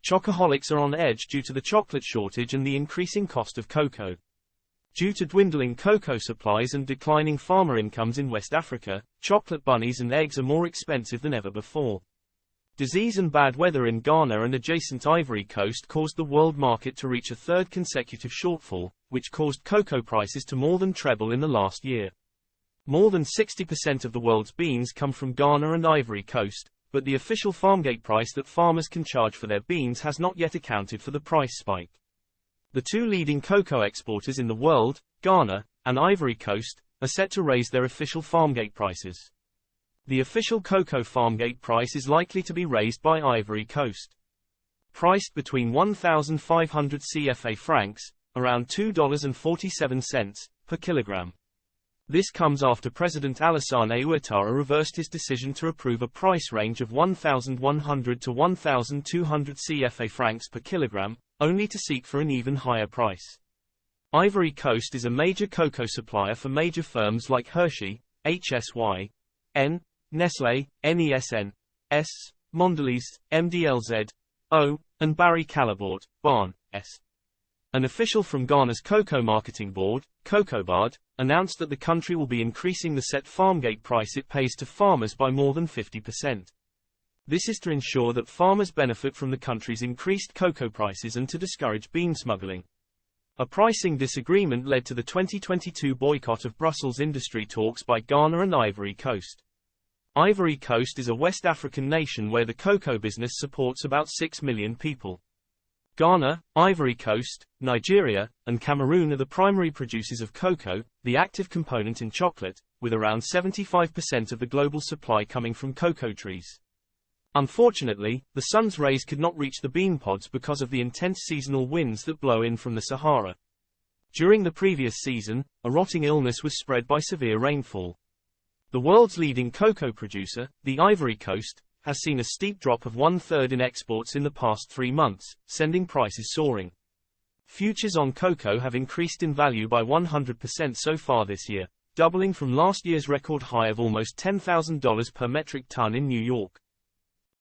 Chocoholics are on edge due to the chocolate shortage and the increasing cost of cocoa. Due to dwindling cocoa supplies and declining farmer incomes in West Africa, chocolate bunnies and eggs are more expensive than ever before. Disease and bad weather in Ghana and adjacent Ivory Coast caused the world market to reach a third consecutive shortfall, which caused cocoa prices to more than treble in the last year. More than 60% of the world's beans come from Ghana and Ivory Coast, but the official farmgate price that farmers can charge for their beans has not yet accounted for the price spike. The two leading cocoa exporters in the world, Ghana and Ivory Coast, are set to raise their official farmgate prices. The official cocoa farmgate price is likely to be raised by Ivory Coast. Priced between 1,500 CFA francs, around $2.47 per kilogram. This comes after President Alassane Ouattara reversed his decision to approve a price range of 1,100 to 1,200 CFA francs per kilogram, only to seek for an even higher price. Ivory Coast is a major cocoa supplier for major firms like Hershey, HSY, N, Nestlé, NESN, S, Mondelez, MDLZ, O, and Barry Callebaut, Barn, S. An official from Ghana's Cocoa Marketing Board, COCOBARD, announced that the country will be increasing the set farmgate price it pays to farmers by more than 50%. This is to ensure that farmers benefit from the country's increased cocoa prices and to discourage bean smuggling. A pricing disagreement led to the 2022 boycott of Brussels industry talks by Ghana and Ivory Coast. Ivory Coast is a West African nation where the cocoa business supports about 6 million people. Ghana, Ivory Coast, Nigeria, and Cameroon are the primary producers of cocoa, the active component in chocolate, with around 75% of the global supply coming from cocoa trees. Unfortunately, the sun's rays could not reach the bean pods because of the intense seasonal winds that blow in from the Sahara. During the previous season, a rotting illness was spread by severe rainfall. The world's leading cocoa producer, the Ivory Coast, has seen a steep drop of 1/3 in exports in the past 3 months, sending prices soaring. Futures on cocoa have increased in value by 100% so far this year, doubling from last year's record high of almost $10,000 per metric ton in New York.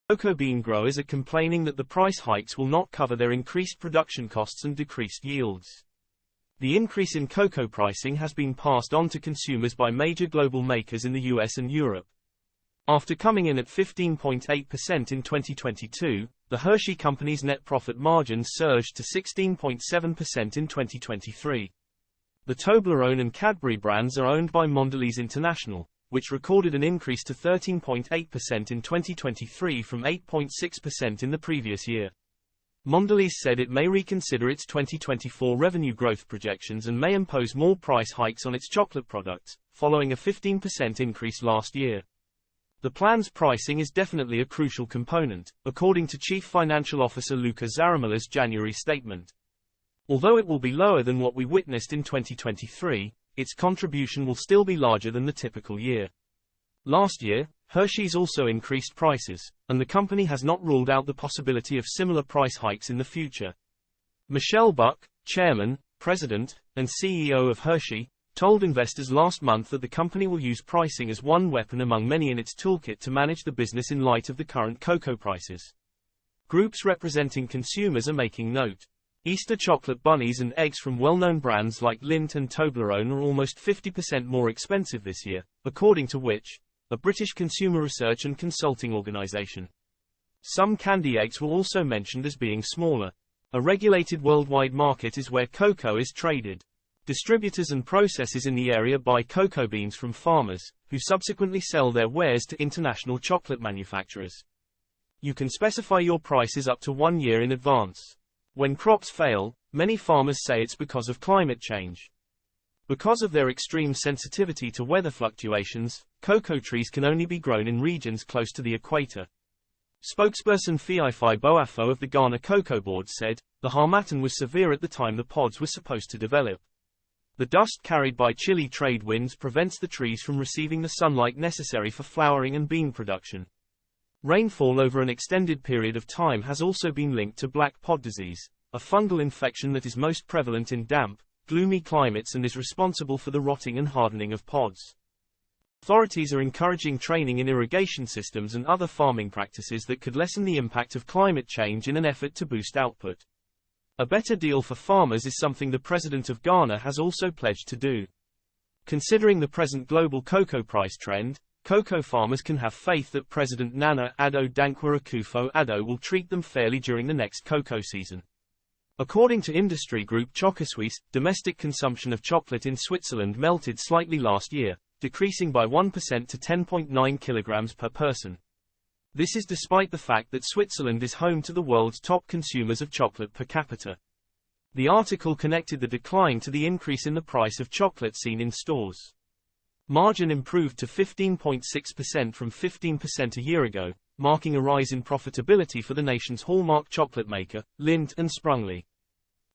Cocoa bean growers are complaining that the price hikes will not cover their increased production costs and decreased yields. The increase in cocoa pricing has been passed on to consumers by major global makers in the US and Europe. After coming in at 15.8% in 2022, the Hershey Company's net profit margin surged to 16.7% in 2023. The Toblerone and Cadbury brands are owned by Mondelez International, which recorded an increase to 13.8% in 2023 from 8.6% in the previous year. Mondelez said it may reconsider its 2024 revenue growth projections and may impose more price hikes on its chocolate products, following a 15% increase last year. The plan's pricing is definitely a crucial component, according to Chief Financial Officer Luca Zaramala's January statement. Although it will be lower than what we witnessed in 2023, its contribution will still be larger than the typical year. Last year, Hershey's also increased prices, and the company has not ruled out the possibility of similar price hikes in the future. Michelle Buck, Chairman, President, and CEO of Hershey, told investors last month that the company will use pricing as one weapon among many in its toolkit to manage the business in light of the current cocoa prices. Groups representing consumers are making note. Easter chocolate bunnies and eggs from well-known brands like Lindt and Toblerone are almost 50% more expensive this year, according to which, a British consumer research and consulting organization. Some candy eggs were also mentioned as being smaller. A regulated worldwide market is where cocoa is traded. Distributors and processors in the area buy cocoa beans from farmers, who subsequently sell their wares to international chocolate manufacturers. You can specify your prices up to 1 year in advance. When crops fail, many farmers say it's because of climate change. Because of their extreme sensitivity to weather fluctuations, cocoa trees can only be grown in regions close to the equator. Spokesperson Fiifi Boafo of the Ghana Cocoa Board said, the harmattan was severe at the time the pods were supposed to develop. The dust carried by chilly trade winds prevents the trees from receiving the sunlight necessary for flowering and bean production. Rainfall over an extended period of time has also been linked to black pod disease, a fungal infection that is most prevalent in damp, gloomy climates and is responsible for the rotting and hardening of pods. Authorities are encouraging training in irrigation systems and other farming practices that could lessen the impact of climate change in an effort to boost output. A better deal for farmers is something the president of Ghana has also pledged to do. Considering the present global cocoa price trend, cocoa farmers can have faith that President Nana Addo Dankwa Akufo-Addo will treat them fairly during the next cocoa season. According to industry group Chocoholics, domestic consumption of chocolate in Switzerland melted slightly last year, decreasing by 1% to 10.9 kilograms per person. This is despite the fact that Switzerland is home to the world's top consumers of chocolate per capita. The article connected the decline to the increase in the price of chocolate seen in stores. Margin improved to 15.6% from 15% a year ago, marking a rise in profitability for the nation's hallmark chocolate maker, Lindt Sprüngli.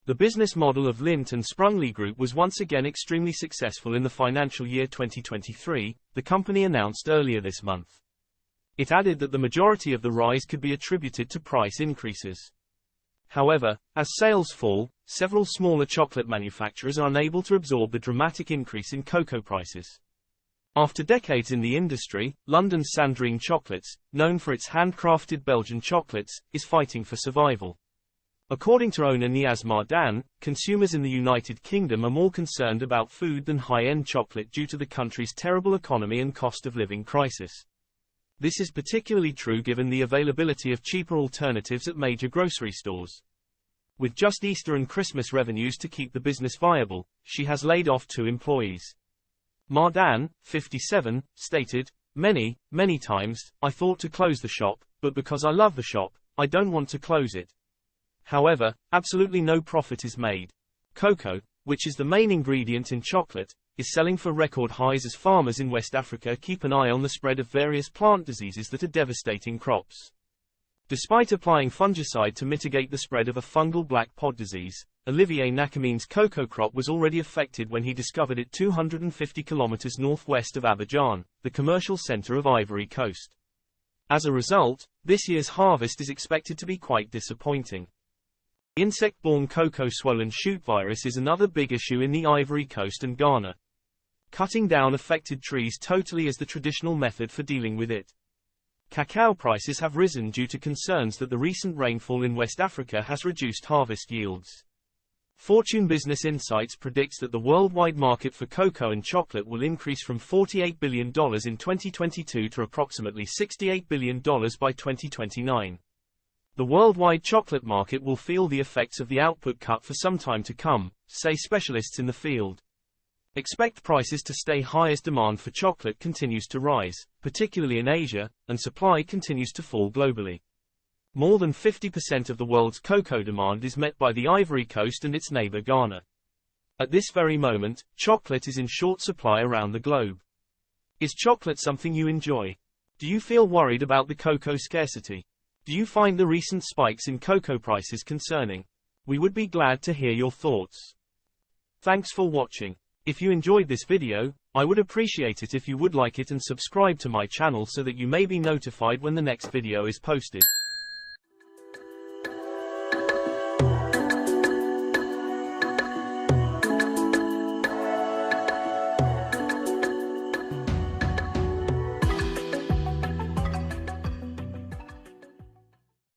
The business model of Lindt Sprüngli Group was once again extremely successful in the financial year 2023, the company announced earlier this month. It added that the majority of the rise could be attributed to price increases. However, as sales fall, several smaller chocolate manufacturers are unable to absorb the dramatic increase in cocoa prices. After decades in the industry, London's Sandrine Chocolates, known for its handcrafted Belgian chocolates, is fighting for survival. According to owner Niaz Mardan, consumers in the United Kingdom are more concerned about food than high-end chocolate due to the country's terrible economy and cost of living crisis. This is particularly true given the availability of cheaper alternatives at major grocery stores. With just Easter and Christmas revenues to keep the business viable, she has laid off 2 employees. Mardan, 57, stated, many times, I thought to close the shop, but because I love the shop, I don't want to close it. However, absolutely no profit is made. Cocoa, which is the main ingredient in chocolate, is selling for record highs as farmers in West Africa keep an eye on the spread of various plant diseases that are devastating crops. Despite applying fungicide to mitigate the spread of a fungal black pod disease, Olivier Nakamine's cocoa crop was already affected when he discovered it 250 kilometers northwest of Abidjan, the commercial center of Ivory Coast. As a result, this year's harvest is expected to be quite disappointing. Insect-borne cocoa swollen shoot virus is another big issue in the Ivory Coast and Ghana. Cutting down affected trees totally is the traditional method for dealing with it. Cacao prices have risen due to concerns that the recent rainfall in West Africa has reduced harvest yields. Fortune Business Insights predicts that the worldwide market for cocoa and chocolate will increase from $48 billion in 2022 to approximately $68 billion by 2029. The worldwide chocolate market will feel the effects of the output cut for some time to come, say specialists in the field. Expect prices to stay high as demand for chocolate continues to rise, particularly in Asia, and supply continues to fall globally. More than 50% of the world's cocoa demand is met by the Ivory Coast and its neighbor Ghana. At this very moment, chocolate is in short supply around the globe. Is chocolate something you enjoy? Do you feel worried about the cocoa scarcity? Do you find the recent spikes in cocoa prices concerning? We would be glad to hear your thoughts. Thanks for watching. If you enjoyed this video, I would appreciate it if you would like it and subscribe to my channel so that you may be notified when the next video is posted.